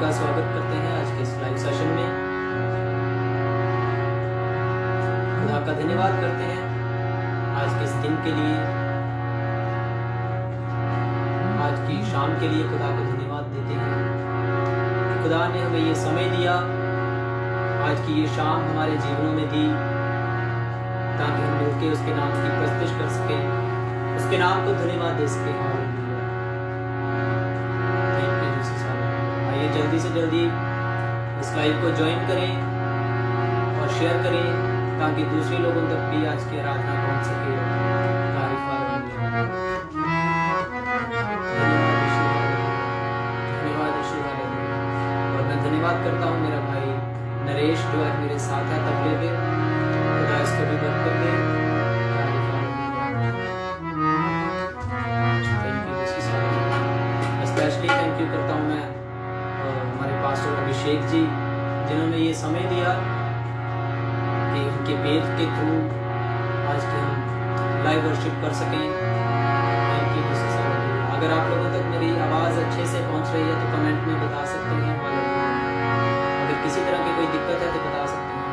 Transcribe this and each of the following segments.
का स्वागत करते हैं आज के इस लाइव सेशन में। खुदा का धन्यवाद करते हैं आज के इस दिन के लिए, आज की शाम के लिए खुदा को धन्यवाद देते हैं। खुदा ने हमें ये समय दिया, आज की ये शाम हमारे जीवनों में दी ताकि हम मिलकर उसके नाम की प्रस्तुति कर सकें, उसके नाम को धन्यवाद दे सकें। आइए जल्दी से जल्दी इस लाइव को ज्वाइन करें और शेयर करें ताकि दूसरे लोगों तक भी आज की आराधना पहुंच सके। धन्यवाद यीशु, और मैं धन्यवाद करता हूँ मेरा भाई नरेश जो आज मेरे साथ है तबले पे। खुदा इसको भी बरकत दे। स्पेशली थैंक यू करता हूँ मैं हमारे पास्टर अभिषेक जी, जिन्होंने ये समय दिया कि उनके पेज के थ्रू आज के हम लाइव वर्शिप कर सकें। Thank you. अगर आप लोगों तक मेरी आवाज़ अच्छे से पहुंच रही है तो कमेंट में बता सकते हैं। अगर किसी तरह की कोई दिक्कत है तो बता सकते हैं,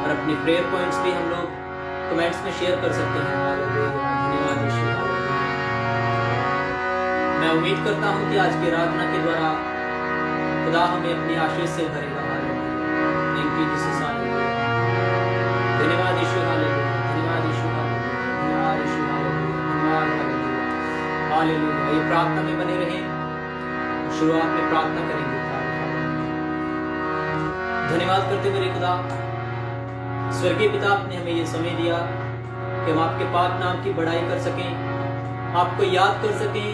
और अपने प्रेयर पॉइंट्स भी हम लोग कमेंट्स में शेयर कर सकते हैं। धन्यवाद यीशु। मैं उम्मीद करता हूँ कि आज की आराधना के द्वारा खुदा हमें अपनी आशीष से भरेगा। Thank you Jesus. धन्यवाद यीशु। धन्यवाद यीशु। धन्यवाद यीशु। धन्यवाद हालेलुया। ये प्रार्थना में बने रहें, शुरुआत में प्रार्थना करेंगे। धन्यवाद करते मेरे खुदा, स्वर्गीय पिता, आपने हमें ये समय दिया कि हम आपके पाक नाम की बड़ाई कर सकें, आपको याद कर सकें,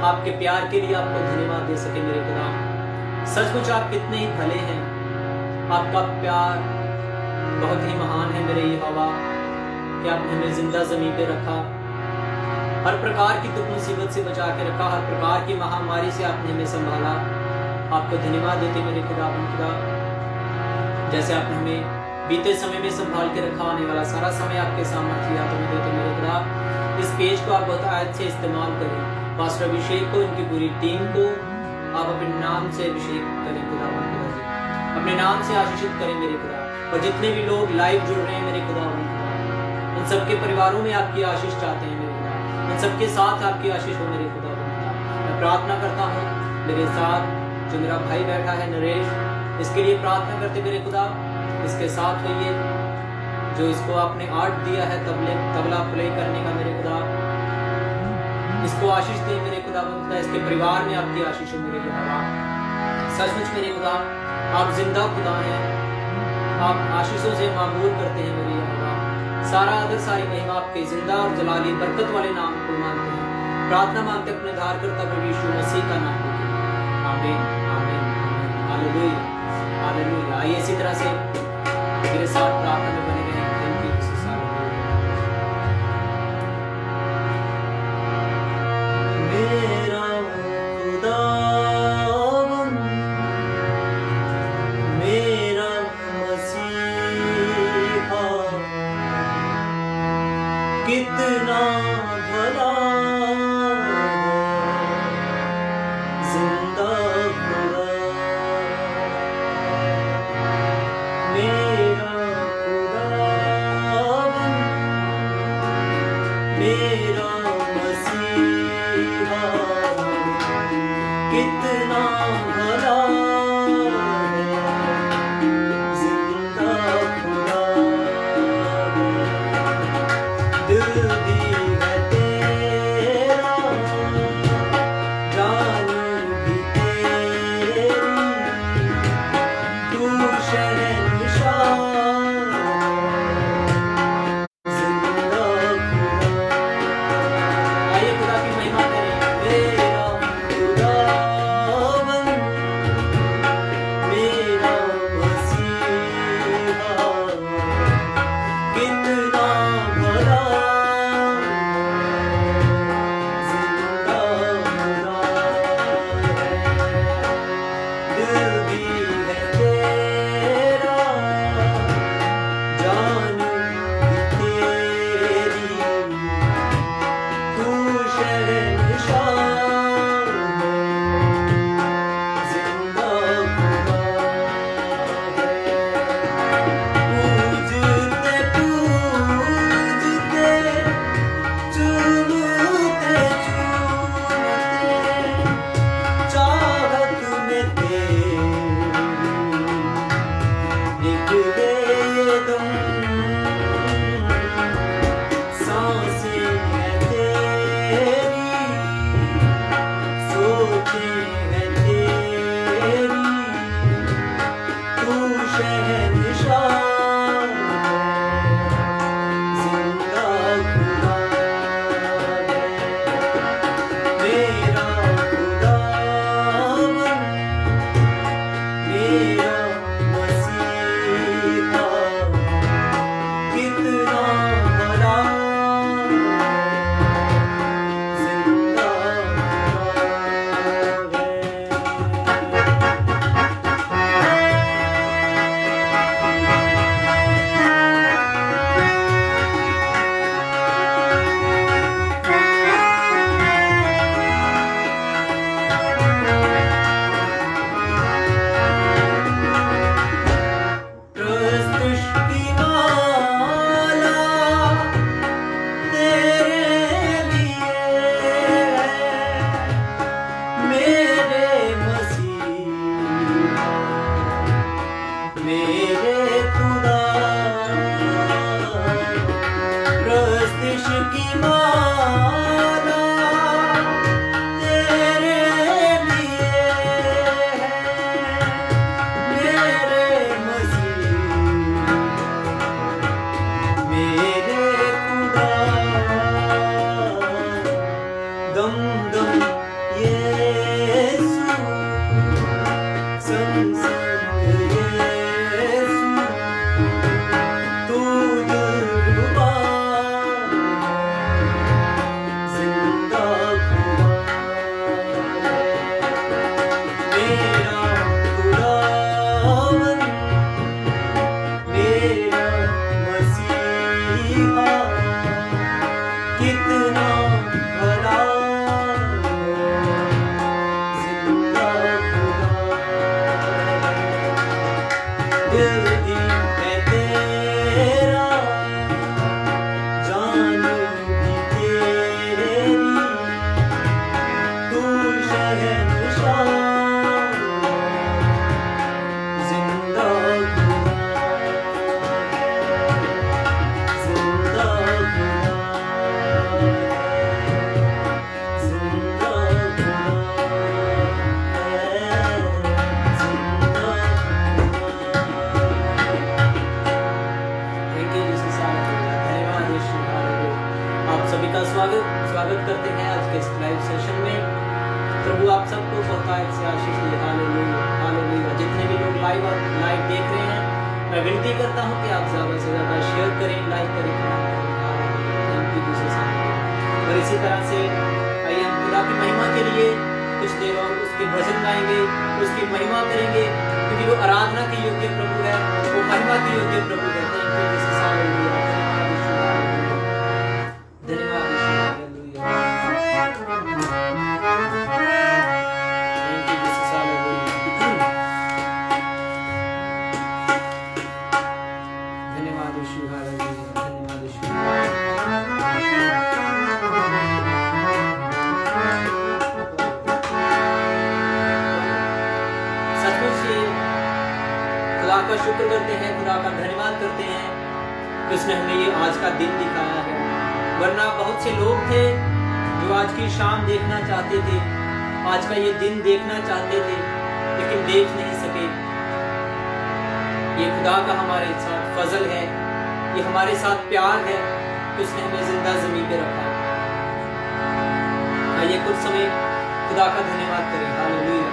आपके प्यार के लिए आपको धन्यवाद दे सके। मेरे खुदा, सचमुच आप कितने ही भले हैं, आपका प्यार बहुत ही महान है मेरे यहोवा कि आपने हमें जिंदा जमीन पे रखा, हर प्रकार की दुख मुसीबत से बचा के रखा, हर प्रकार की महामारी से आपने हमें संभाला। आपको धन्यवाद देते मेरे खुदा। जैसे आपने हमें बीते समय में संभाल के रखा, आने वाला सारा समय आपके सामर्थ्य हाथों में देते मेरे खुदा। इस पेज को आप बहुत आयत से इस्तेमाल करें, पास्टर अभिषेक को, इनकी पूरी टीम को आप अपने नाम से अभिषेक करें खुदा, अपने नाम से आशीषित करें मेरे खुदा। और जितने भी लोग लाइव जुड़ रहे हैं मेरे खुदा, उन सबके परिवारों में आपकी आशीष चाहते हैं मेरे खुदा, उन सबके साथ आपकी आशीष हो मेरे खुदा। मैं प्रार्थना करता हूँ मेरे साथ जो मेरा भाई बैठा है नरेश, इसके लिए प्रार्थना करते मेरे खुदा, इसके साथ होइए जो इसको आपने आर्ट दिया है तबला प्ले करने का मेरे खुदा, इसको आशीष दे मेरे खुदा। इसके परिवार में आपकी आशीष हो मेरे खुदा। सचमुच मेरे खुदा आप जिंदा खुदा हैं, आप आशीषों से मामूल करते हैं मेरे खुदा। सारा आदर सारी महिमा आपके जिंदा और जलाली बरकत वाले नाम को मानते हैं। प्रार्थना मांगते अपने धारकर्ता प्रभु यीशु मसीह का नाम लेके, आमीन आमीन हालेलुया हालेलुया। आइए इसी तरह से मेरे साथ प्रार्थना में बने रहें। Thank you Jesus. मेरा खुदा मेरा मसीहा कितना भला जिंदा खुदा, मेरा खुदा मेरा मसीहा कितना भला जिंदा खुदा, दिल भी है तेरा, जान भी तेरी, तू शहंशाह जिंदा खुदा। आइए खुदा की महिमा करें। मेरा खुदावन मेरा मसीहा कितना भला जिंदा खुदा है, दिल भी है तेरा, मेरे खुदा प्रस्तिश की माला तेरे लिए है मेरे मसीह मेरे खुदा दम दम यीशु संग संग यीशु तू दिलरुबा जिंदा खुदा मेरा खुदावन मेरा मसीहा कितना भला जिंदा खुदा दिल ही है तेरा जान भी तेरी तू शहंशाह जिंदा खुदा जिंदा थैंक यू जीसस, हालेलुया। धन्यवाद यीशु, हालेलुया। आप सभी का स्वागत करते हैं आज के इस लाइव सेशन में। प्रभु आप सबको बहुतायत से आशीष दे। Hallelujah, hallelujah. जितने भी लोग लाइव देख रहे हैं, मैं विनती करता हूं कि आप ज्यादा से ज्यादा शेयर करें, लाइक करें, कमेंट करें। Hallelujah. Thank you Jesus, hallelujah. और इसी तरह से आइए हम खुदा की महिमा के लिए कुछ देर और उसके भजन गाएंगे, उसकी महिमा करेंगे, क्योंकि वो आराधना के योग्य प्रभु है, वो महिमा के योग्य प्रभु है। Thank you Jesus, hallelujah. धन्यवाद यीशु, hallelujah. Thank you Jesus, hallelujah. धन्यवाद यीशु, हालेलुया। धन्यवाद यीशु। सचमुच ही खुदा का शुक्र करते हैं, खुदा का धन्यवाद करते हैं कि उसने हमें ये आज का दिन दिखाया है। वरना बहुत से लोग थे जो आज की शाम देखना चाहते थे, आज का ये दिन देखना चाहते थे, लेकिन देख नहीं सके। ये खुदा का हमारे साथ फजल है, ये हमारे साथ प्यार है कि उसने हमें जिंदा जमीन पे रखा। आइए कुछ समय खुदा का धन्यवाद करें। हालेलुया।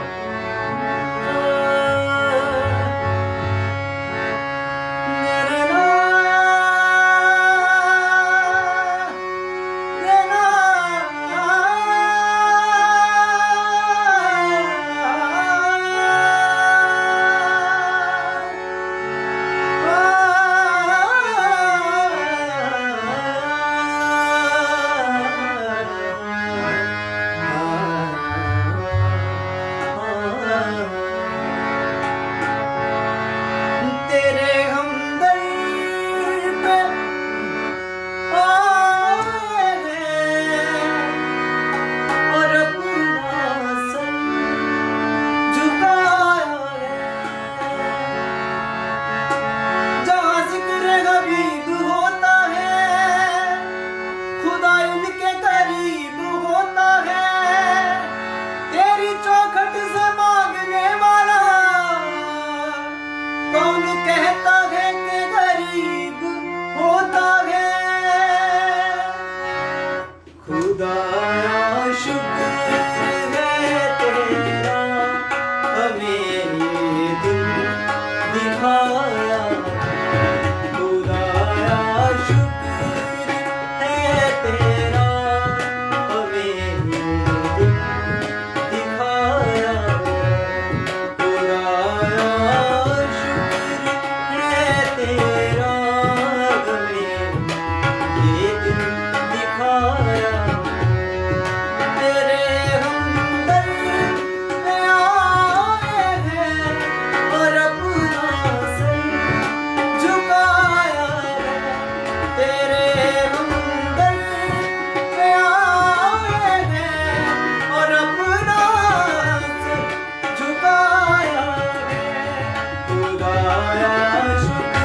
खुदाया शुक्र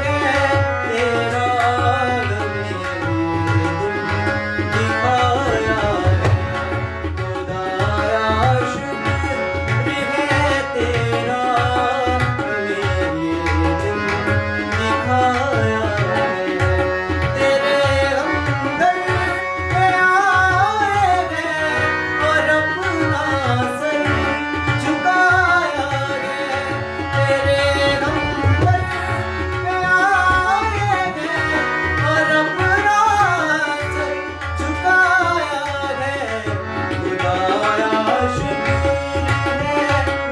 है तेरा हमें दिखाया है खुदाया शुक्र है तेरा हमें दिखाया है तेरे अंदर पे आए हैं और अपना सर झुकाया है तेरे अंदर पे आए हैं और अपना सर झुकाया है खुदाया शुक्र है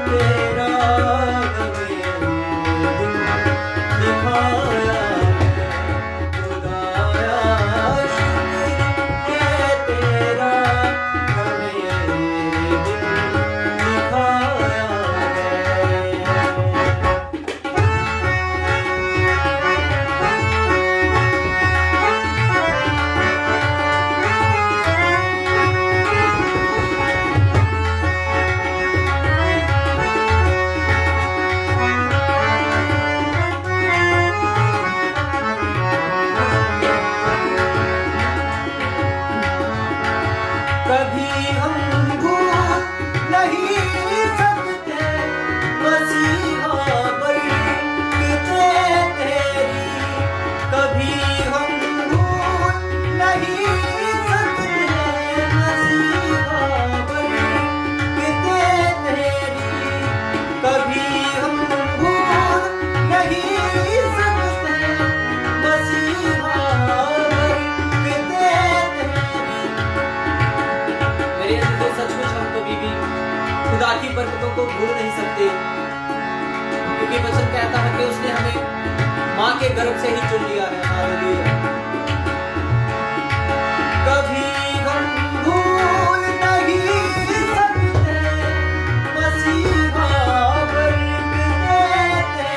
तेरा हमें दिखाया है खुदाया शुक्र है तेरा हमें दिखाया कभी हम भूल नहीं सकते मसीहा पर तेरी कभी हम भूल नहीं सकते मसीहा पर तेरी कभी हम भूल नहीं सकते मसीहा पर तेरी मेरे अंदर सचमुच हम कभी भी खुदा की बरकतों को भूल नहीं सकते, क्योंकि वचन कहता है कि उसने हमें माँ के गर्भ से ही चुन लिया है। हालेलुया। कभी हम भूल नहीं सकते मसीहा पर तेरी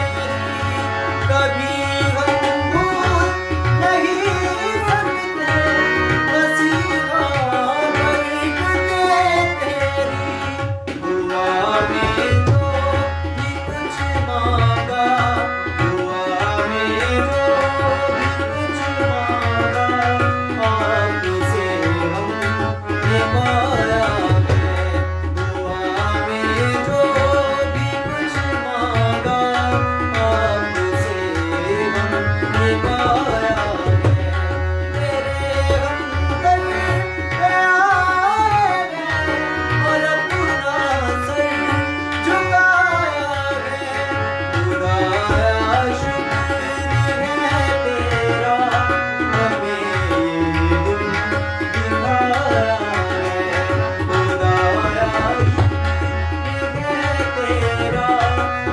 कभी हम भूल नहीं सकते मसीहा पर तेरी दुआ में जो भी कुछ मांगा दुआ में जो भी कुछ मांगा आपसे हमने पाया है दुआ में जो भी कुछ मांगा आपसे हमने पाया है तेरे अंदर पे आए हैं और अपना सर झुकाया है खुदाया शुक्र है तेरा हमें दिखाया है खुदाया शुक्र है तेरा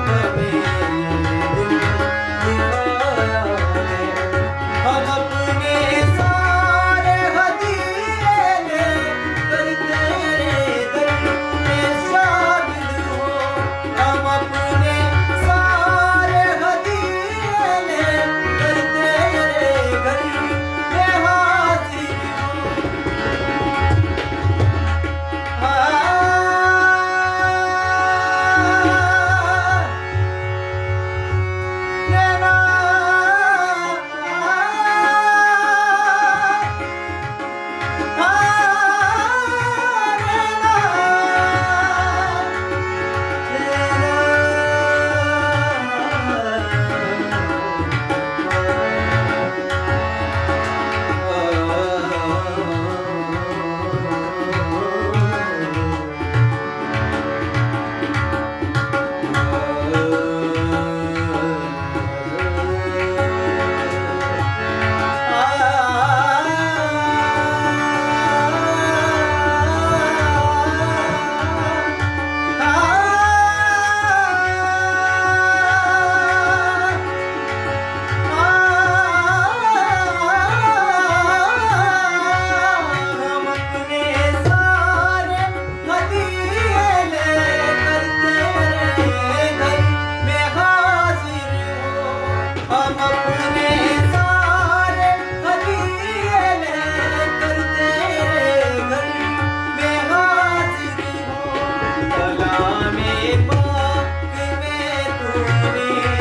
हमें दिखाया है हम अपने सारे हदीये लेकर तेरे दर में शामिल हो हम अपने सारे हदीये लेकर तेरे घर में हाजिर हो हम अपने सारे हदीये लेकर तेरे घर में हाजिर हो हम अपने सारे हदीये लेकर तेरे घर में हाजिर हो कलामे पाक में तूने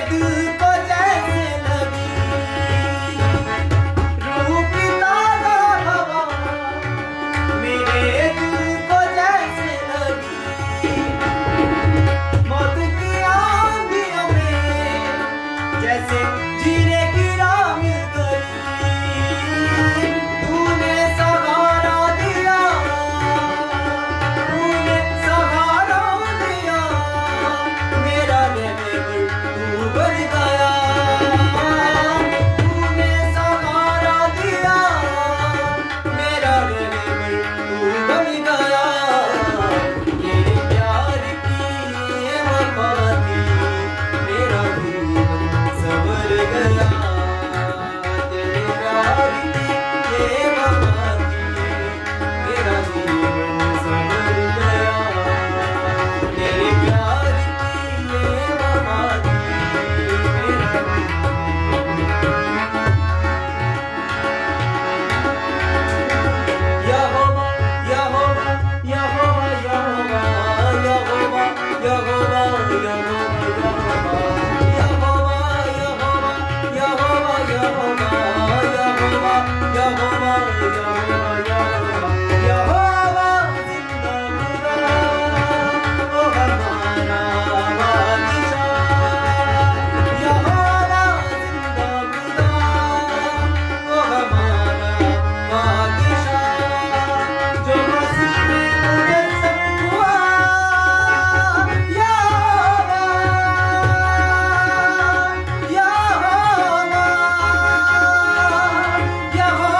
दिल को जैसे लगी रूह की ताज़ा हवा मेरे दिल को जैसे लगी मौत की आंधियों में जैसे जीने की राह मिल गई तूने सहारा दिया मेरा रहबर तू बन गया तूने सहारा दिया मेरा रहबर तू बन गया तेरे प्यार की ये वफा थी मेरा जीवन संवर गया तेरे प्यार की ये वफा थी मेरा जीवन संवर गया तेरे प्यार की ये वफा थी मेरा यहोवा यहोवा यहोवा यहोवा यहोवा यहोवा यहोवा यहोवा यहोवा यहोवा यहोवा जिंदा खुदा ओ हमारा बादशाह यहोवा जिंदा खुदा ओ हमारा बादशाह जो मसीह में मुजस्सम हुआ यहोवा यहोवा यहोवा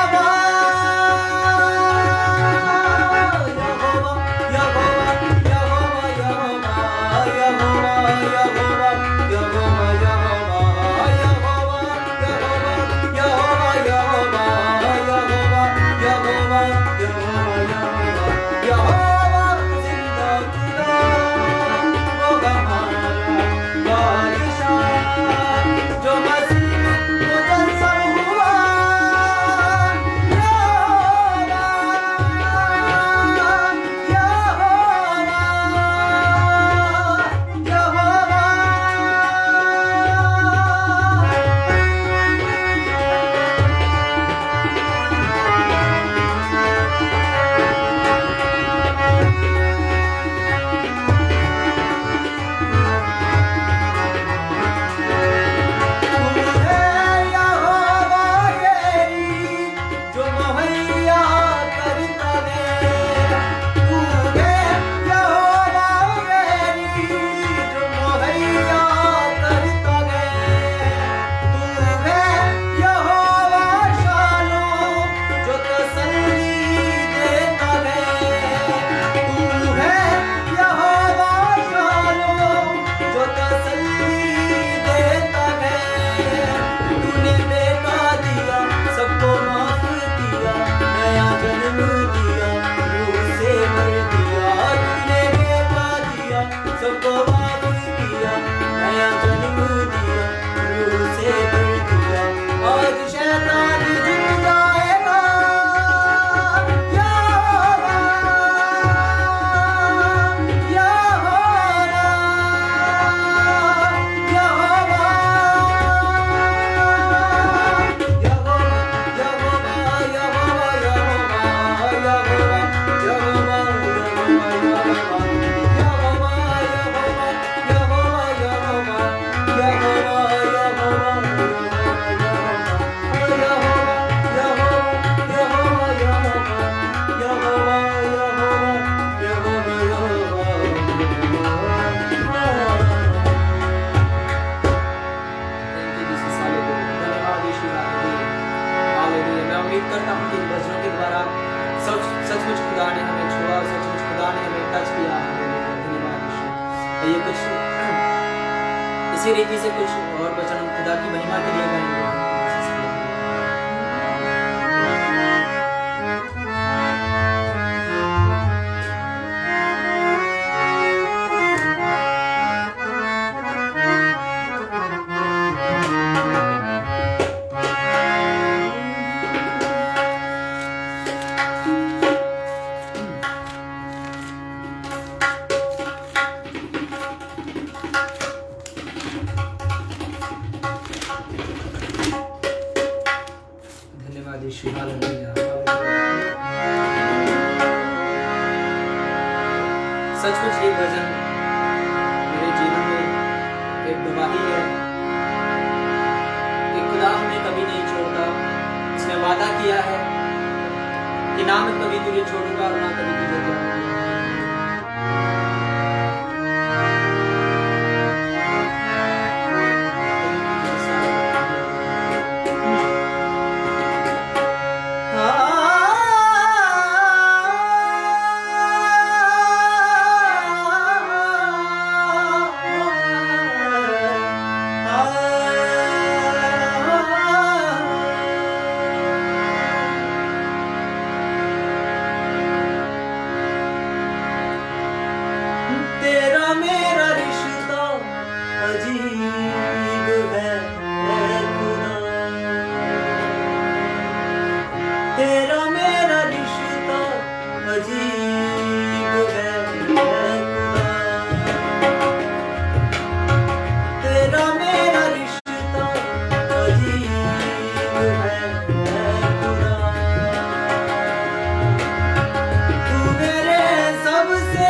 जो मसीह में मुजस्सम हुआ जो मुहैया करता है तू है यहोवा मेरी जो मुहैया करता है तू है यहोवा शालोम जो तसल्ली देता है तू है यहोवा शालोम जो तसल्ली देता है तूने बेटा दिया सबको माफ किया नया जन्म दिया रूह से भर दिया तूने बेटा दिया सबको माफ किया नया जन्म दिया रूह से भर दिया आज शैतान झुक जाएगा यहोवा यहोवा Thank you, Jesus. Hallelujah. धन्यवाद यीशु। हालेलुया। हालेलुया। मैं उम्मीद करता हूँ कि इन भजनों के द्वारा सचमुच खुदा ने हमें छुआ, सचमुच खुदा ने हमें टच किया। हालेलुया। धन्यवाद यीशु। ये कुछ इसी रीति से कुछ और वचन हम खुदा की महिमा के लिए गाएंगे। यीशु हालेलुया। सचमुच ये भजन मेरे जीवन में एक गवाही है कि खुदा हमें कभी नहीं छोड़ता। उसने वादा किया है कि ना मैं कभी तुझे छोड़ूंगा और ना कभी तुझे त्यागूंगा। तेरा मेरा रिश्ता अजीब है खुदा, तेरा मेरा रिश्ता अजीब है खुदा, तेरा मेरा रिश्ता अजीब है खुदा, तू मेरे सबसे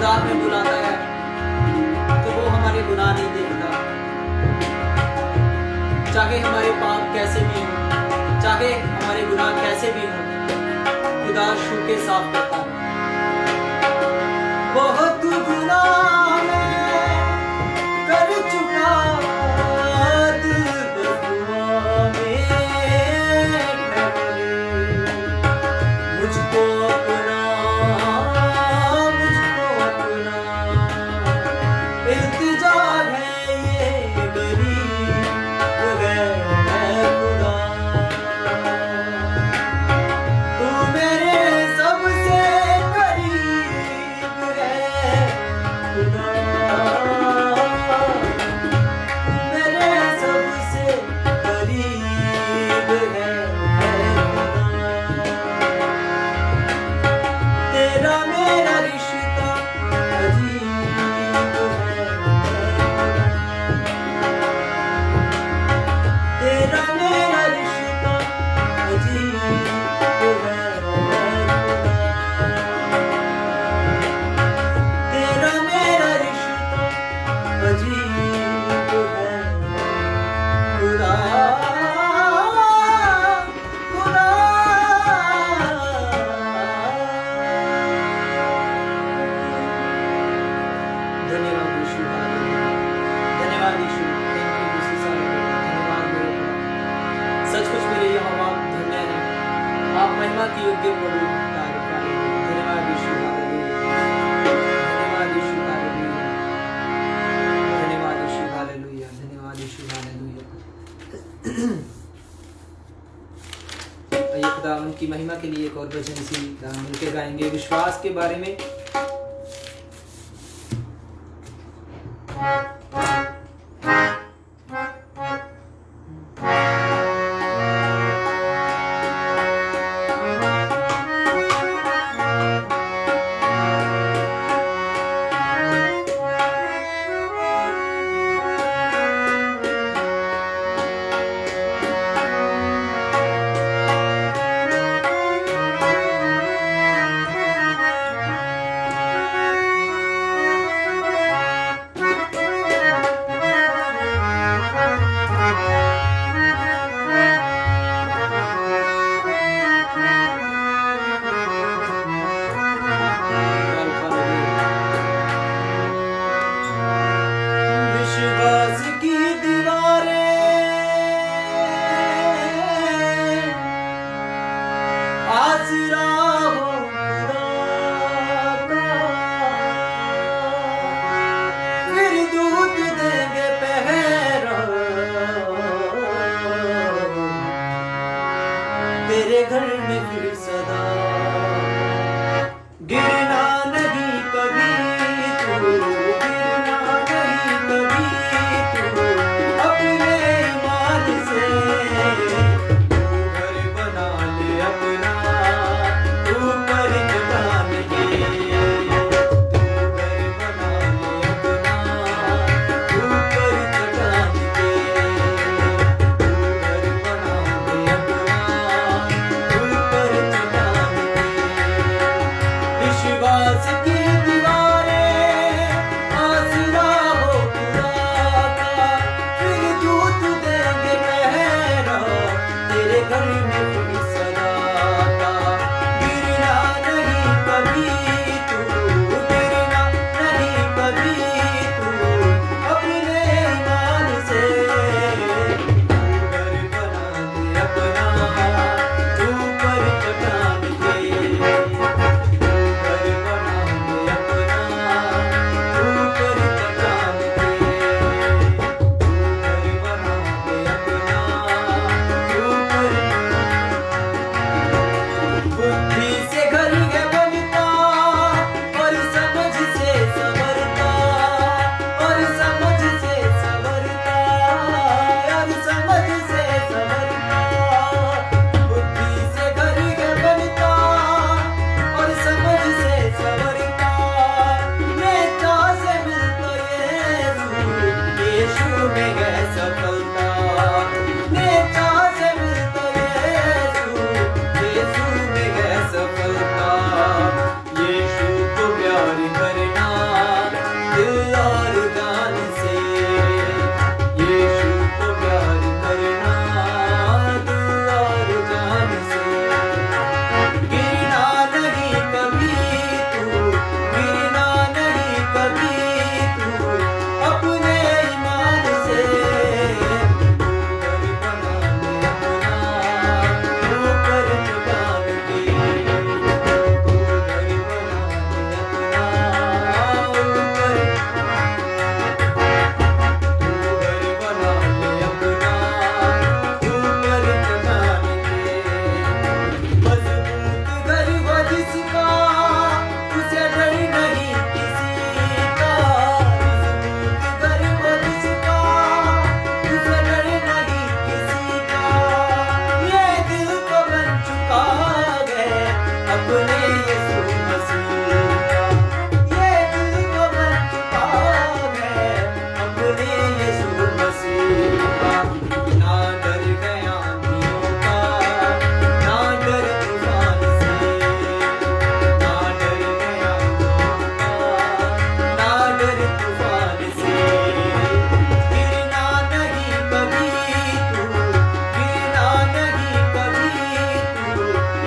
हमें बुलाता है तो वो हमारे गुनाह नहीं देखता, चाहे हमारे पाप कैसे भी हो, चाहे हमारे गुनाह कैसे भी हो, खुदा छू के साफ करता है। बहुत गुनाह मैं कर चुका, दिल बदुआ में ठहरे, मुझको अपना इल्तिजा है ये गरीब है खुदा, तू मेरे सबसे करीब है खुदा, तू मेरे सबसे करीब है खुदा, तेरा मेरा रिश्ता अजीब है, तेरा मेरा रिश्ता अजीब है खुदा, तेरा प्रभु तारीफ हालेलुया। धन्यवाद यीशु हालेलुया। धन्यवाद यीशु हालेलुया। धन्यवाद यीशु हालेलुया। धन्यवाद यीशु हालेलुया। आइए खुदावंद की महिमा के लिए एक और भजन इसी मिलकर गाएंगे विश्वास के बारे में। विश्वास की दीवारें आसरा हो खुदा का, फिर दूत देंगे पहरा तेरे घर में फिर सदा। गिरना नहीं कभी तू, गिरना नहीं कभी तू, अपने ईमान से तू घर बना ले अपना, ऊपर चट्टान के तू घर बना ले अपना, ऊपर चट्टान के तू घर बना ले अपना, ऊपर चट्टान के। विश्वास की दीवारें आसरा हो खुदा का, फिर दूत देंगे पहरा तेरे घर में फिर सदा का। गिरना नहीं कभी तू, गिरना नहीं कभी तू, अपने ईमान से तू घर बना ले अपना, ऊपर चट्टान के बुद्धि से घर है बनता और समझ से संवरता, और समझ से संवरता, और समझ से संवरता। बुद्धि से घर है बनता और समझ से संवरता, नेता से मिलता यीशु में है सफलता। नेता से मिलता यीशु में है सफलता। यीशु को प्यार करना दिल और जान से, यीशु को प्यार करना दिल और जान से। गिरना नहीं कभी तू, गिरना नहीं कभी तू, अपने ईमान से तू घर बना ले अपना, ऊपर चट्टान के तू घर बना ले अपना, ऊपर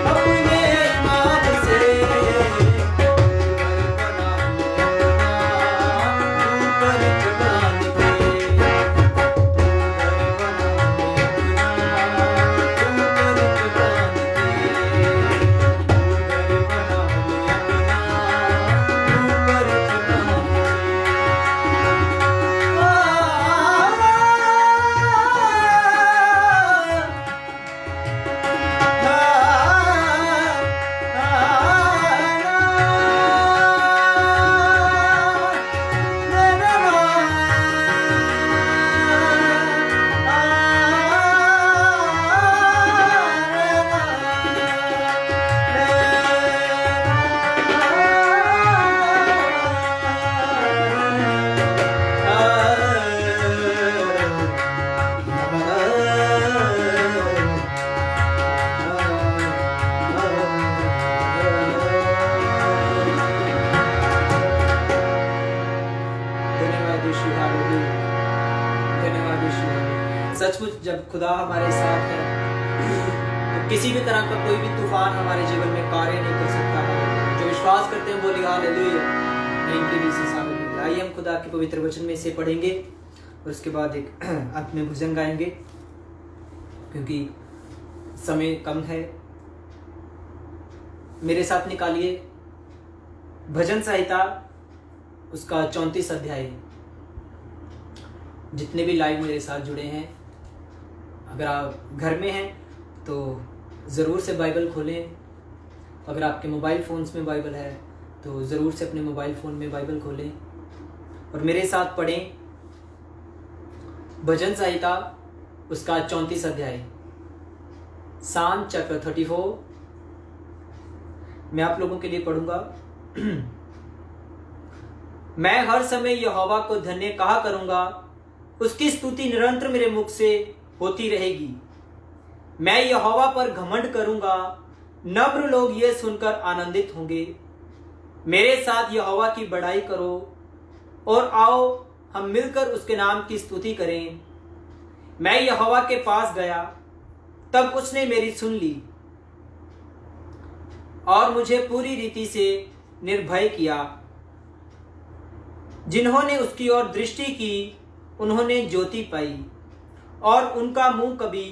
अपने ईमान से जब खुदा हमारे साथ है तो किसी भी तरह का कोई भी तूफान हमारे जीवन में कार्य नहीं कर सकता है। जो विश्वास करते हैं बोलिए हालेलुया, इनके लिए से साबित होगा। आइए हम खुदा के पवित्र वचन में से पढ़ेंगे और उसके बाद एक अंत में भजन गाएंगे क्योंकि समय कम है। मेरे साथ निकालिए भजन संहिता उसका 34 अध्याय। जितने भी लाइव मेरे साथ जुड़े हैं, अगर आप घर में हैं तो ज़रूर से बाइबल खोलें। अगर आपके मोबाइल फ़ोन्स में बाइबल है तो ज़रूर से अपने मोबाइल फ़ोन में बाइबल खोलें और मेरे साथ पढ़ें भजन संहिता उसका 34 अध्याय, साम चैप्टर 34। मैं आप लोगों के लिए पढ़ूंगा। मैं हर समय यहोवा को धन्य कहा करूंगा, उसकी स्तुति निरंतर मेरे मुख से होती रहेगी। मैं यहोवा पर घमंड करूंगा, नम्र लोग ये सुनकर आनंदित होंगे। मेरे साथ यहोवा की बड़ाई करो और आओ हम मिलकर उसके नाम की स्तुति करें। मैं यहोवा के पास गया, तब उसने मेरी सुन ली और मुझे पूरी रीति से निर्भय किया। जिन्होंने उसकी ओर दृष्टि की उन्होंने ज्योति पाई और उनका मुंह कभी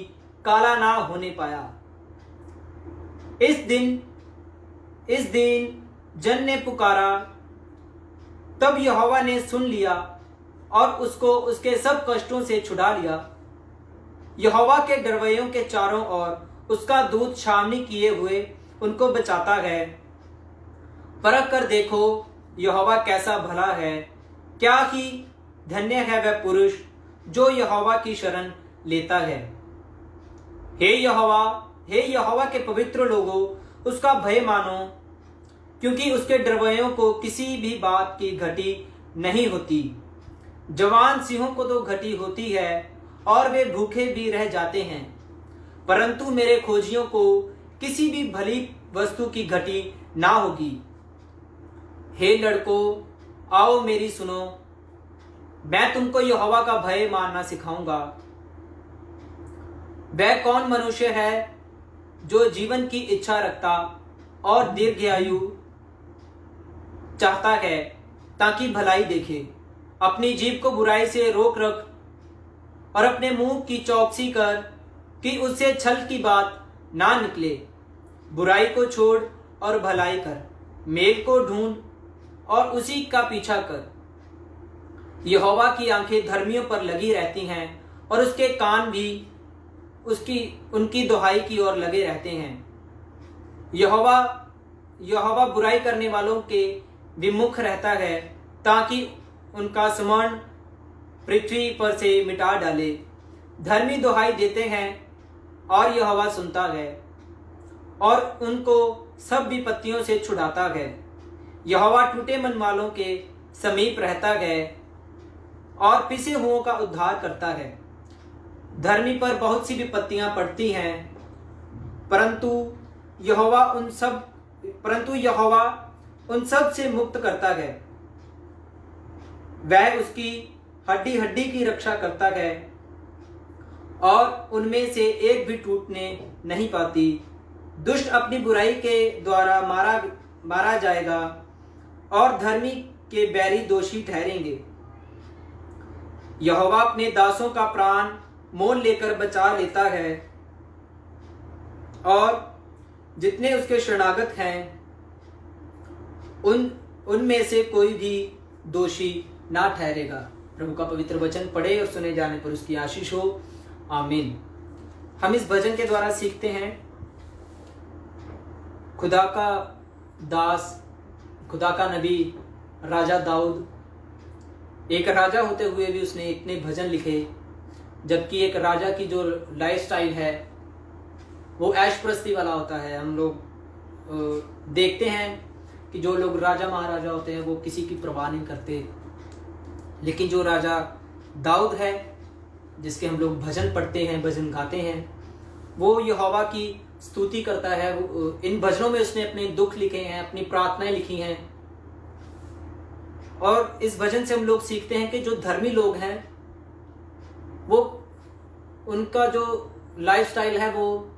काला ना होने पाया। इस दिन जन ने पुकारा, तब यहोवा ने सुन लिया और उसको उसके सब कष्टों से छुड़ा लिया। यहोवा के डरवैयों के चारों ओर उसका दूत छावनी किए हुए उनको बचाता है। परख कर देखो यहोवा कैसा भला है, क्या ही धन्य है वह पुरुष जो यहोवा की शरण लेता है। हे यहोवा के पवित्र लोगों, उसका भय मानो, क्योंकि उसके डरवैयों को किसी भी बात की घटी नहीं होती। जवान सिंहों को तो घटी होती है और वे भूखे भी रह जाते हैं, परंतु मेरे खोजियों को किसी भी भली वस्तु की घटी ना होगी। हे लड़कों, आओ मेरी सुनो, मैं तुमको यहोवा का भय मानना सिखाऊंगा। वह कौन मनुष्य है जो जीवन की इच्छा रखता और दीर्घायु चाहता है ताकि भलाई देखे। अपनी जीभ को बुराई से रोक रख और अपने मुंह की चौकसी कर कि उससे छल की बात ना निकले। बुराई को छोड़ और भलाई कर, मेल को ढूंढ और उसी का पीछा कर। यहोवा की आंखें धर्मियों पर लगी रहती हैं और उसके कान भी उनकी दुहाई की ओर लगे रहते हैं। यहोवा बुराई करने वालों के विमुख रहता है ताकि उनका स्मरण पृथ्वी पर से मिटा डाले। धर्मी दुहाई देते हैं और यहोवा सुनता है और उनको सब विपत्तियों से छुड़ाता है। यहोवा टूटे मन वालों के समीप रहता है और पिसे हुओं का उद्धार करता है। धर्मी पर बहुत सी विपत्तियां पड़ती हैं, परंतु यहोवा उन सब से मुक्त करता है। वह उसकी हड्डी हड्डी की रक्षा करता है और उनमें से एक भी टूटने नहीं पाती। दुष्ट अपनी बुराई के द्वारा मारा जाएगा और धर्मी के बैरी दोषी ठहरेंगे। यहोवा अपने दासों का प्राण मोल लेकर बचा लेता है और जितने उसके शरणागत हैं उनमें से कोई भी दोषी ना ठहरेगा। प्रभु का पवित्र वचन पढ़े और सुने जाने पर उसकी आशीष हो, आमीन। हम इस भजन के द्वारा सीखते हैं खुदा का दास, खुदा का नबी राजा दाऊद, एक राजा होते हुए भी उसने इतने भजन लिखे, जबकि एक राजा की जो लाइफस्टाइल है वो ऐशप्रस्ती वाला होता है। हम लोग देखते हैं कि जो लोग राजा महाराजा होते हैं वो किसी की परवाह नहीं करते, लेकिन जो राजा दाऊद है जिसके हम लोग भजन पढ़ते हैं, भजन गाते हैं, वो यहोवा की स्तुति करता है। इन भजनों में उसने अपने दुख लिखे हैं, अपनी प्रार्थनाएं लिखी हैं और इस भजन से हम लोग सीखते हैं कि जो धर्मी लोग हैं वो उनका जो लाइफस्टाइल है वो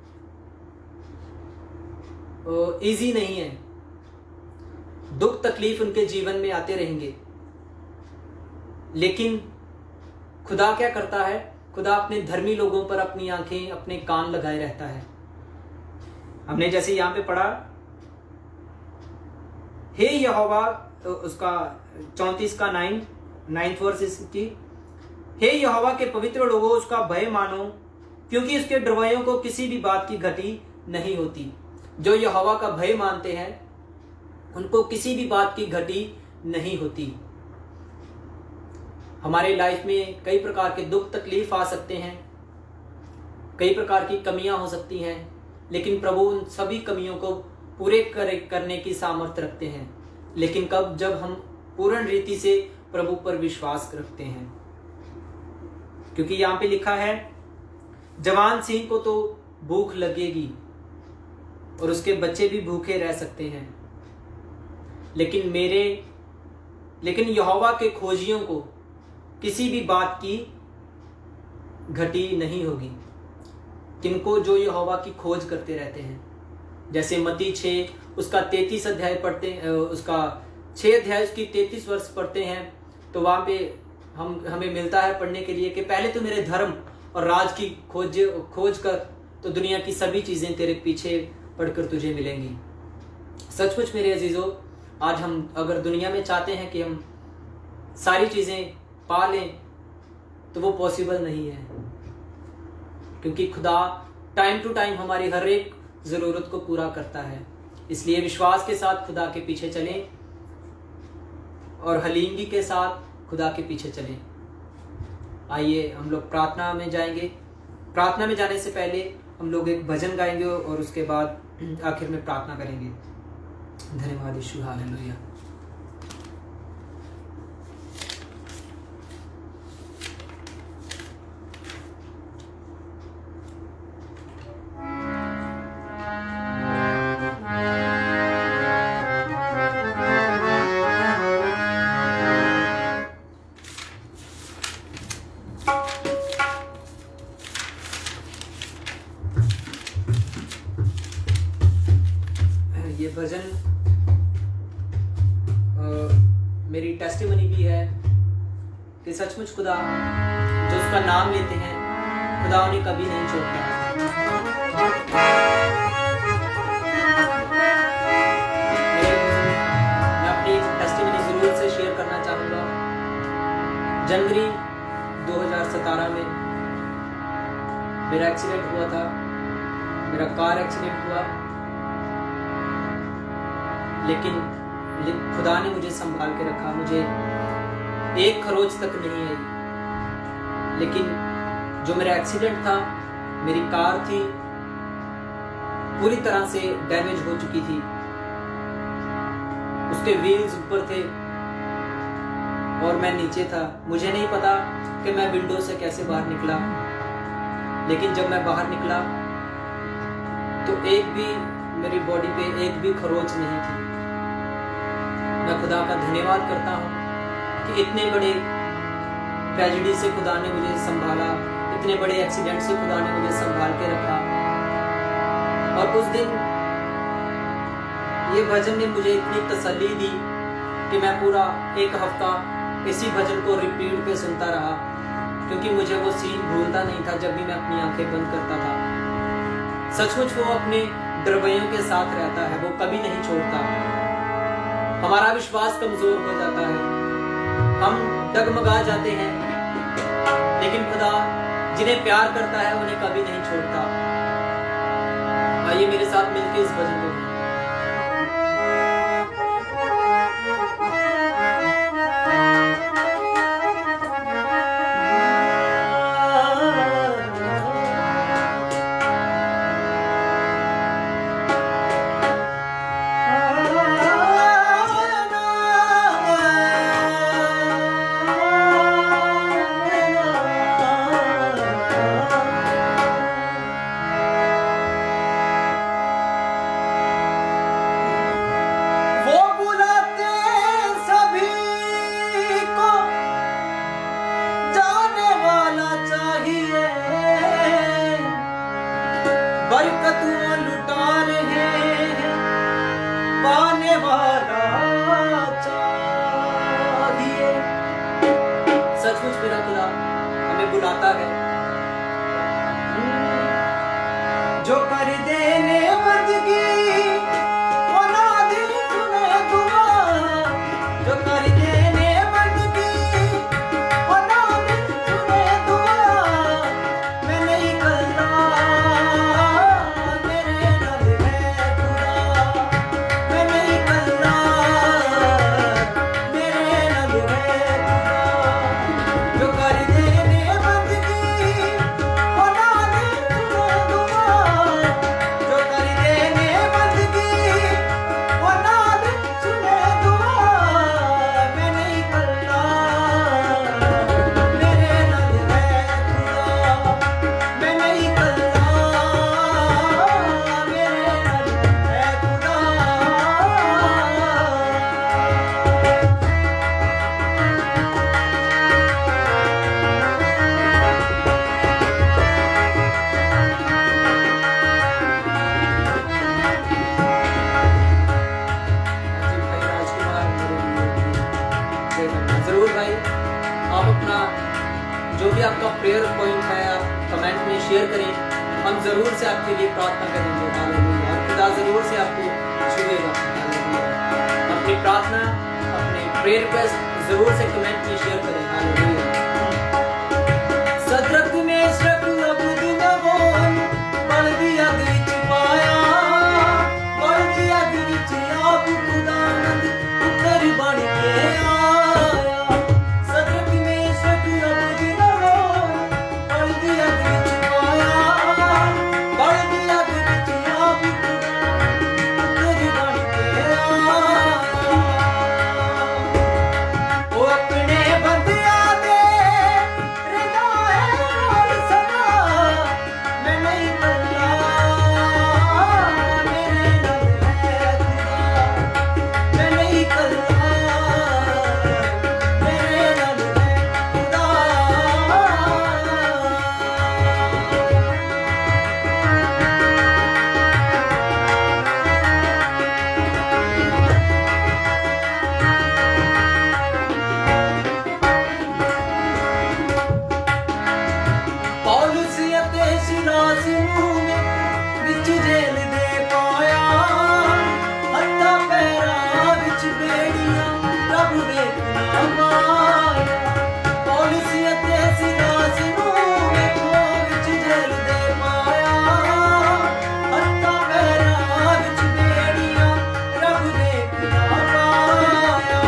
इजी नहीं है। दुख तकलीफ उनके जीवन में आते रहेंगे, लेकिन खुदा क्या करता है? खुदा अपने धर्मी लोगों पर अपनी आंखें, अपने कान लगाए रहता है। हमने जैसे यहां पे पढ़ा, हे यहोवा, तो उसका 34 का 9th वर्स इसकी, हे यहोवा के पवित्र लोगों, उसका भय मानो, क्योंकि उसके डरवैयों को किसी भी बात की घटी नहीं होती। जो यहोवा का भय मानते हैं उनको किसी भी बात की घटी नहीं होती। हमारे लाइफ में कई प्रकार के दुख तकलीफ आ सकते हैं, कई प्रकार की कमियां हो सकती हैं, लेकिन प्रभु उन सभी कमियों को पूरे करने की सामर्थ्य रखते हैं। लेकिन कब? जब हम पूर्ण रीति से प्रभु पर विश्वास रखते हैं। क्योंकि यहां पे लिखा है, जवान सिंह को तो भूख लगेगी और उसके बच्चे भी भूखे रह सकते हैं, लेकिन यहोवा के खोजियों को किसी भी बात की घटी नहीं होगी। किनको? जो यहोवा की खोज करते रहते हैं। जैसे मत्ती 6 उसका 33 अध्याय पढ़ते हैं, उसका 6 अध्याय उसकी 33 वर्ष पढ़ते हैं, तो वहां पे हमें मिलता है पढ़ने के लिए कि पहले तो मेरे धर्म और राज की खोज कर, तो दुनिया की सभी चीजें तेरे पीछे पढ़कर तुझे मिलेंगी। सचमुच मेरे अजीजों, आज हम अगर दुनिया में चाहते हैं कि हम सारी चीजें पा लें, तो वो पॉसिबल नहीं है, क्योंकि खुदा टाइम टू टाइम हमारी हर एक जरूरत को पूरा करता है। इसलिए विश्वास के साथ खुदा के पीछे चलें और हलीमगी के साथ खुदा के पीछे चलें। आइए हम लोग प्रार्थना में जाएंगे। प्रार्थना में जाने से पहले हम लोग एक भजन गाएंगे और उसके बाद आखिर में प्रार्थना करेंगे। धन्यवाद यीशु, हालेलुया। ये भजन मेरी टेस्टिमनी भी है कि सचमुच खुदा जो उसका नाम लेते हैं, खुदा उन्हें कभी नहीं छोड़ता। मैं अपनी टेस्टिमनी जरूर से शेयर करना चाहूंगा। जनवरी 2017 में मेरा एक्सीडेंट हुआ था, मेरा कार एक्सीडेंट हुआ, लेकिन खुदा ने मुझे संभाल के रखा। मुझे एक खरोच तक नहीं आई। लेकिन जो मेरा एक्सीडेंट था, मेरी कार थी पूरी तरह से डैमेज हो चुकी थी, उसके व्हील्स ऊपर थे और मैं नीचे था। मुझे नहीं पता कि मैं विंडो से कैसे बाहर निकला, लेकिन जब मैं बाहर निकला तो एक भी मेरी बॉडी पे एक भी खरोच नहीं थी। मैं खुदा का धन्यवाद करता हूँ कि इतने बड़े ट्रेजेडी से खुदा ने मुझे संभाला, इतने बड़े एक्सीडेंट से खुदा ने मुझे संभाल के रखा। और उस दिन ये भजन ने मुझे इतनी तसल्ली दी कि मैं पूरा एक हफ्ता इसी भजन को रिपीट पे सुनता रहा, क्योंकि मुझे वो सीन भूलता नहीं था जब भी मैं अपनी आंखें बंद करता था। सचमुच वो अपने डरवैयों के साथ रहता है, वो कभी नहीं छोड़ता। हमारा विश्वास कमजोर हो जाता है, हम डगमगा जाते हैं, लेकिन खुदा जिन्हें प्यार करता है उन्हें कभी नहीं छोड़ता। आइए मेरे साथ मिलकर इस भजन को करने वाला चाहिए। सचमुच मेरा खुदा हमें बुलाता है, जो कर देने बंदगी वो ना दिल सुने दुआ, जो कर देने बंदगी वो ना दिल सुने दुआ। मैं नहीं करता मेरे रब है खुदा, मैं नहीं करता मेरे रब है खुदा। जो कर देने बंदगी वो ना दिल सुने दुआ, जो कर देने बंदगी वो ना दिल सुने दुआ। मैं नहीं करता मेरे रब है खुदा, मैं नहीं करता मेरे रब है खुदा। राजीव भाई राजकुमार मेरे लिए प्रे करना जरूर भाई। आप अपना जो भी आपका प्रेयर पॉइंट है आप कमेंट में शेयर करें, हम जरूर से आपके लिए प्रार्थना करेंगे। हालेलुया। और खुदा जरूर से आपको छुएगा। हालेलुया। अपनी प्रार्थना अपने प्रेयर रिक्वेस्ट जरूर से कमेंट में शेयर करें। हालेलुया। सदरक मेशक अबेदनगो बल दी अग विच पाया, बल दी अग विच आप खुदावंद पुत्र बन के आया। सदरक मेशक अबेदनगो बल दी अग विच पाया, बल दी अग विच आप खुदावंद पुत्र बन के आया। वो अपने बंदियां दे रहना है नाल सदा, मैं नहीं करता मेरे रब है खुदा, मैं नहीं करता मेरे रब है खुदा। पौलुस ਅਤੇ ਸਿਲਾਸ ਨੂੰ ਵਿੱਚ ਜੇਲ ਦੇ ਪਾਇਆ, ਹੱਥਾਂ ਪੈਰਾਂ ਵਿੱਚ ਬੇੜੀਆਂ ਰੱਬ ਵੇਖਣਾ ਪਾਇਆ। ਪੌਲੁਸ ਅਤੇ ਸਿਲਾਸ ਨੂੰ ਵਿੱਚ ਜੇਲ ਦੇ ਪਾਇਆ, ਹੱਥਾਂ ਪੈਰਾਂ ਵਿੱਚ ਬੇੜੀਆਂ ਰੱਬ ਵੇਖਣਾ ਪਾਇਆ।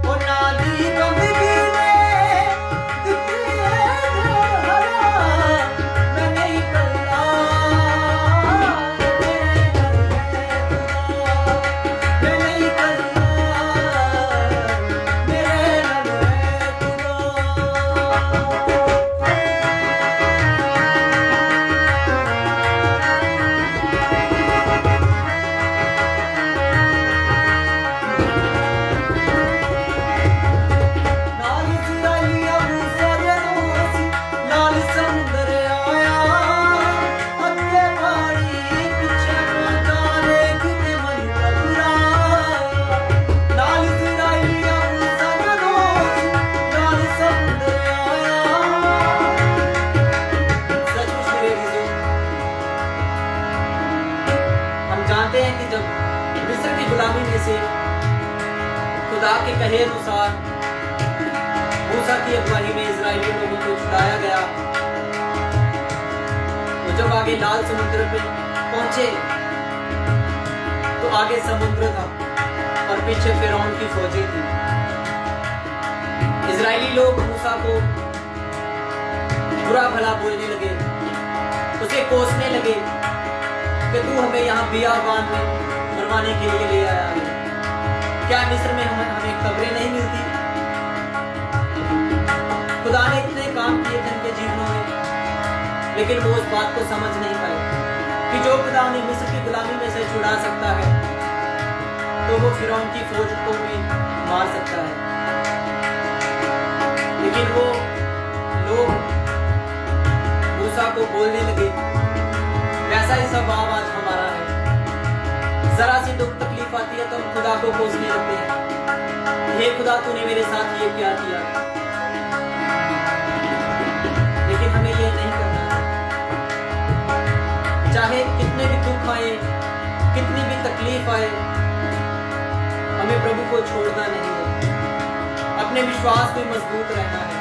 ਉਹਨਾਂ ਦੀ ਬੰਦਗੀ ਨੇ ਦਿੱਤੀ ਹੈ ਹਰਾ, मैं नहीं करता मेरे रब है खुदा, मैं नहीं करता मेरे रब है नाल इस्राएलिया मूसा ਜਦੋਂ ਅਸੀਂ लाल समुंदर आया, अगे पानी पीछे पहुंचा देख के मन घबराया। लाल इस्राएलिया मूसा ਜਦੋਂ ਅਸੀਂ लाल समुंदर आया। सचमुच मेरे अजीजों, हम जानते हैं कि जब मिस्र की गुलामी में से खुदा के कहे अनुसार मूसा की अगुवाई में इजरायली लोगों को छुड़ाया गया, तो जब आगे लाल समुद्र पे पहुंचे तो आगे समुद्र था और पीछे फिरौन की फौजें थी। इजरायली लोग मूसा को बुरा भला बोलने लगे, उसे कोसने लगे कि तू हमें यहाँ बियाबान में मरवाने के लिए ले आया है। क्या मिस्र में हमें कब्रें नहीं मिलती? खुदा ने इतने काम किए थे उनके जीवनों में, लेकिन वो उस बात को समझ नहीं पाए कि जो खुदा उन्हें मिस्र की गुलामी में से छुड़ा सकता है तो वो फिरौन की फौज को भी मार सकता है। लेकिन वो लोग मूसा को बोलने लगे, वैसा ही स्वभाव आज हमारा है। जरा सी दुख तकलीफ आती है तो हम को कोसने लगते हैं, हे खुदा तूने मेरे साथ ये क्या किया। लेकिन हमें ये नहीं करना, चाहे कितने भी दुख आए, कितनी भी तकलीफ आए, हमें प्रभु को छोड़ना नहीं है, अपने विश्वास में मजबूत रहना है।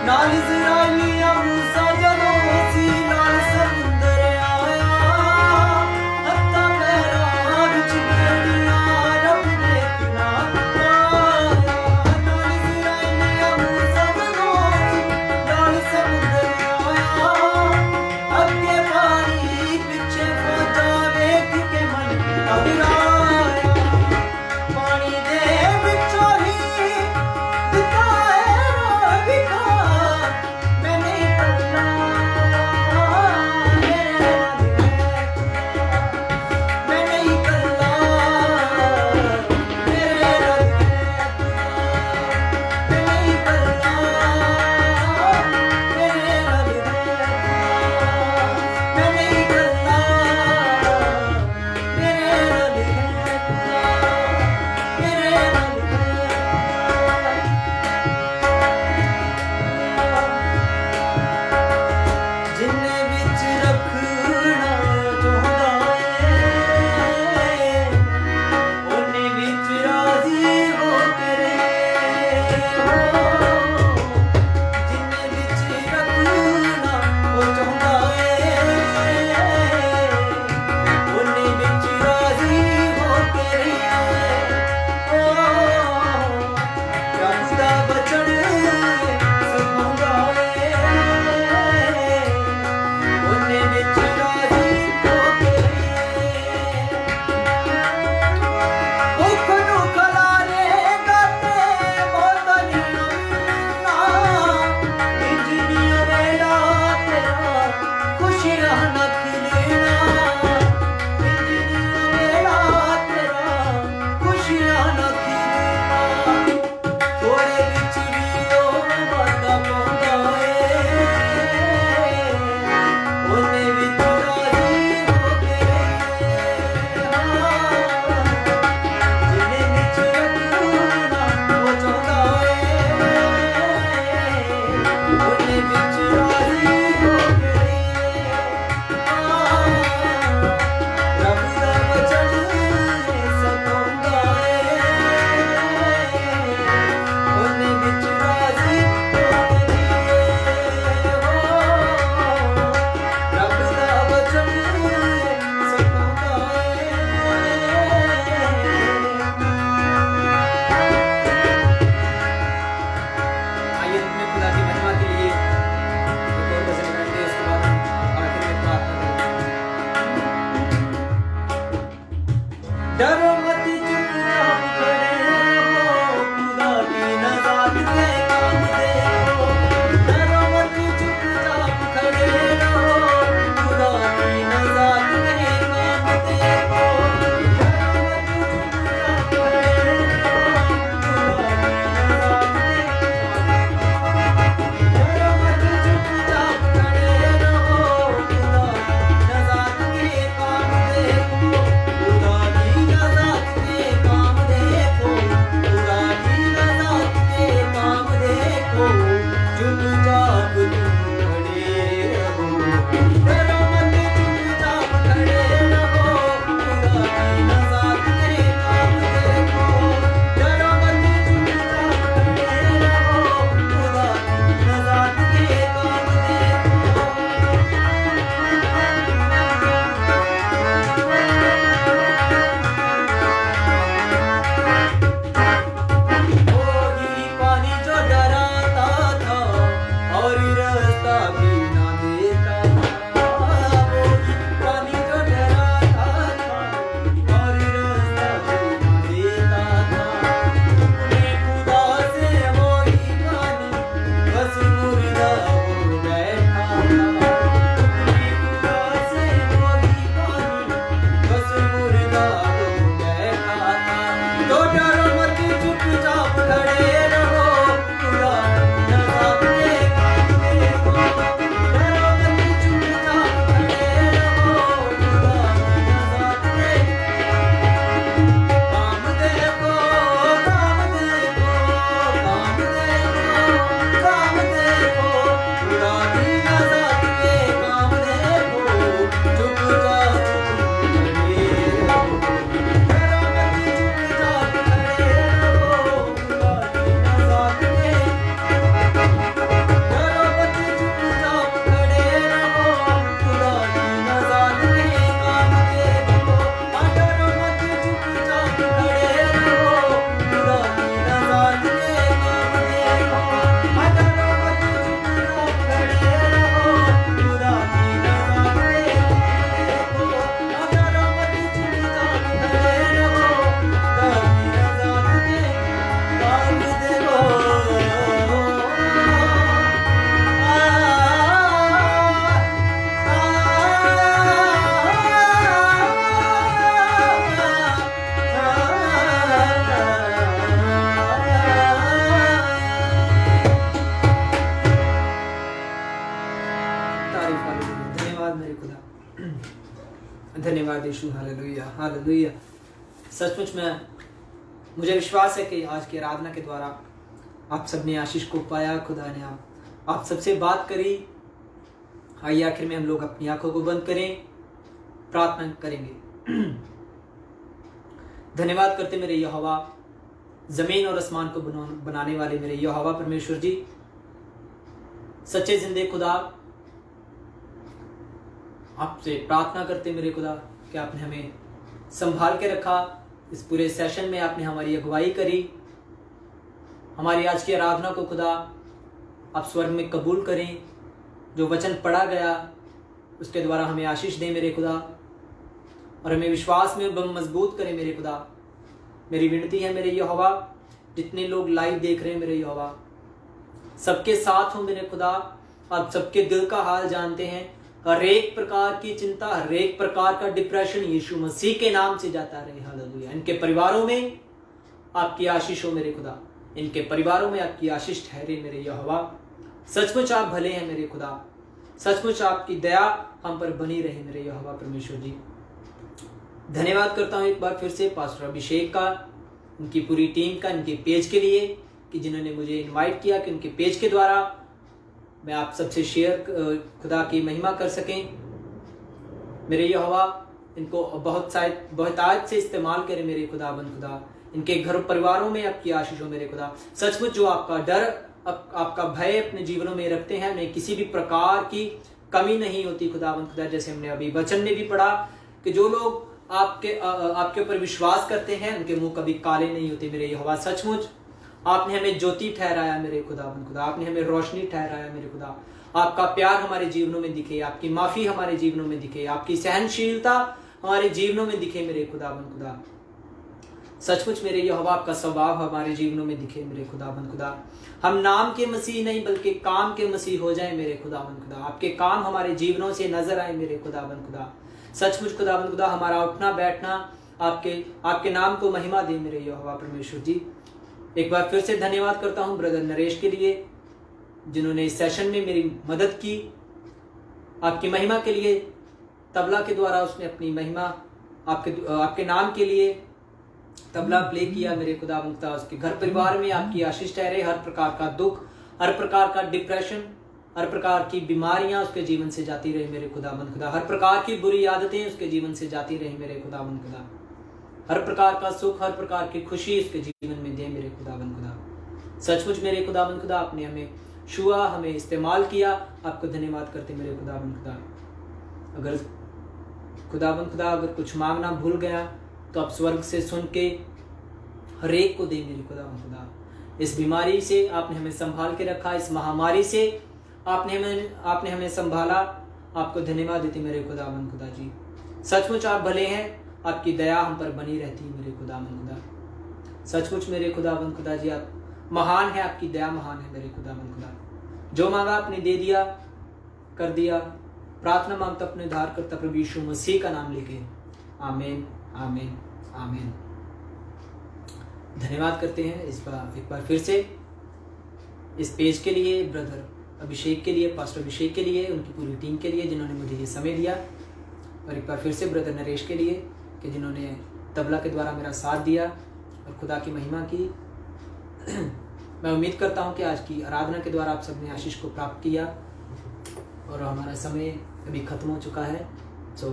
नाल इज़राइलिया मूसा जदों सी नाल समुंदर आया, हत्था पैरां विच बेड़ियां रब ने किनारा पाया। नाल इज़राइलिया मूसा जदों सी नाल समुंदर आया, अगे पानी पिछे फौजां वेख के मन घबराया। पानी दे विचों ही दिता है विकार, मैं नहीं पड़ना मेरे नाल है, मैं नहीं करना मेरे नाल है, मैं नहीं करना मेरे नाल है, मैं नहीं करना मेरे नाल है, मेरे नाल जिन्ने विच रखना चाहुंदा ऐ, ओने विच राज़ी हो के रहे हो। जिन्ने विच रखना ओ चाहुंदा ऐ, ओने विच राज़ी हो के रहे हो। रब दा बचन सिखाउंदा ऐ, ओने विच राज़ी हो के रहिए। भुख नूं खलारेगा ते बोतलियां मिलना, इंज नी वेड़ा तेरा खुशियां ना खिलना, इंज नी वेड़ा तेरा खुशियां ना खिलना। थोड़े विच भी ओ वादा पाउंदा ऐ, ओने विच राज़ी हो के रहिए। जिन्ने विच रखना ओ चाहुंदा ऐ, ओने विच राज़ी हो के रहिए। रब दा वचन सिखाउंदा ऐ, ओने विच राज़ी हो के रहिए। रब दा वचन सिखाउंदा आइए अपने खुदा की महिमा के लिए एक और भजन गाएंगे, उसके बाद हम आखिर में प्रार्थना करेंगे। डरो मत चुपचाप खड़े रहो, खुदा की नज़ात के काम देखो। डरो मत चुपचाप खड़े रहो, खुदा की नज़ात के काम देखो। डरो मत चुपचाप खड़े रहो, खुदा की नज़ात के काम देखो। डरो मत चुपचाप खड़े रहो, खुदा की नज़ात के काम देखो। खुदा की नज़ात हालेलुया। सचमुच में मुझे विश्वास है कि आज की आराधना के द्वारा आप सबने आशीष को पाया। खुदा ने आप सबसे बात करी। आइए आखिर में हम लोग अपनी आंखों को बंद करें, प्रार्थना करेंगे। धन्यवाद करते मेरे यहोवा, जमीन और आसमान को बनाने वाले मेरे यहोवा परमेश्वर जी, सच्चे जिंदे खुदा, आपसे प्रार्थना करते मेरे खुदा कि आपने हमें संभाल के रखा। इस पूरे सेशन में आपने हमारी अगुवाई करी। हमारी आज की आराधना को खुदा आप स्वर्ग में कबूल करें। जो वचन पढ़ा गया उसके द्वारा हमें आशीष दें मेरे खुदा, और हमें विश्वास में मजबूत करें मेरे खुदा। मेरी विनती है मेरे यहोवा, जितने लोग लाइव देख रहे हैं मेरे यहोवा, सबके साथ हो मेरे खुदा। आप सबके दिल का हाल जानते हैं। हर एक प्रकार की चिंता, हर एक प्रकार का डिप्रेशन यीशु मसीह के नाम से जाता रहे। हालेलुया। इनके परिवारों में आपकी आशीष हो मेरे खुदा। इनके परिवारों में आपकी आशीष ठहरे मेरे यहोवा। सचमुच आप भले हैं मेरे खुदा। सचमुच आपकी दया हम पर बनी रहे मेरे यहोवा परमेश्वर जी। धन्यवाद करता हूँ एक बार फिर से पास्टर अभिषेक का, उनकी पूरी टीम का, इनके पेज के लिए कि जिन्होंने मुझे इनवाइट किया कि उनके पेज के द्वारा मैं आप सबसे शेयर खुदा की महिमा कर सकें। मेरे यहोवा इनको बहुतायत से इस्तेमाल करें मेरे खुदा। इनके घर परिवारों में आपकी आशीष हो मेरे खुदा। सचमुच जो आपका डर, आपका भय अपने जीवनों में रखते हैं, उन्हें किसी भी प्रकार की कमी नहीं होती खुदा। जैसे हमने अभी वचन में भी पढ़ा कि जो लोग आपके ऊपर विश्वास करते हैं उनके मुंह कभी काले नहीं होते मेरे यहोवा। सचमुच आपने हमें ज्योति ठहराया मेरे खुदा। आपने हमें रोशनी ठहराया मेरे खुदा। आपका प्यार हमारे जीवनों में दिखे, आपकी माफी हमारे जीवनों में दिखे, आपकी सहनशीलता हमारे जीवनों में दिखे मेरे खुदा। सचमुच मेरे यहोवा आपका स्वभाव हमारे जीवनों में दिखे मेरे खुदा। हम नाम के मसीह नहीं बल्कि काम के मसीह हो जाए मेरे खुदा। आपके काम हमारे जीवनों से नजर आए मेरे खुदा। सचमुच खुदा हमारा उठना बैठना आपके नाम को महिमा दे मेरे यहोवा परमेश्वर जी। एक बार फिर से धन्यवाद करता हूँ ब्रदर नरेश के लिए, जिन्होंने इस सेशन में मेरी मदद की। आपकी महिमा के लिए तबला के द्वारा उसने अपनी महिमा आपके नाम के लिए तबला प्ले किया मेरे खुदा। उसके घर परिवार में आपकी आशीष ठहरे। हर प्रकार का दुख, हर प्रकार का डिप्रेशन, हर प्रकार की बीमारियां उसके जीवन से जाती रहे मेरे खुदा। हर प्रकार की बुरी आदतें उसके जीवन से जाती रही मेरे खुदा। हर प्रकार का सुख, हर प्रकार की खुशी उसके जीवन में दे मेरे खुदा। सचमुच मेरे खुदा आपने हमें छुआ, हमें इस्तेमाल किया। आपको धन्यवाद करते मेरे खुदा। अगर अगर कुछ मांगना भूल गया तो आप स्वर्ग से सुन के हर एक को दे मेरे खुदा। इस बीमारी से आपने हमें संभाल के रखा, इस महामारी से आपने हमें संभाला। आपको धन्यवाद देते मेरे खुदा जी। सचमुच आप भले हैं, आपकी दया हम पर बनी रहती है मेरे खुदा। सचमुच मेरे खुदा जी आप महान है, आपकी दया महान है मेरे खुदा। जो मांगा आपने दे दिया, कर दिया। प्रार्थना मांगता अपने उद्धार करता प्रभु यीशु मसीह का नाम लेके आमीन, आमीन, आमीन। धन्यवाद करते हैं एक बार फिर से इस पेज के लिए, ब्रदर अभिषेक के लिए, पास्टर अभिषेक के लिए, उनकी पूरी टीम के लिए जिन्होंने मुझे ये समय दिया, और एक बार फिर से ब्रदर नरेश के लिए कि जिन्होंने तबला के द्वारा मेरा साथ दिया और खुदा की महिमा की। मैं उम्मीद करता हूँ कि आज की आराधना के द्वारा आप सबने आशीष को प्राप्त किया, और हमारा समय अभी ख़त्म हो चुका है। तो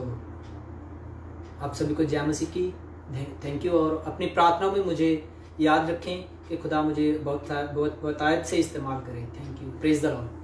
आप सभी को जय मसीह की थैंक यू, और अपनी प्रार्थनाओं में मुझे याद रखें कि खुदा मुझे बहुत आयत से इस्तेमाल करें। Thank you. Praise the Lord.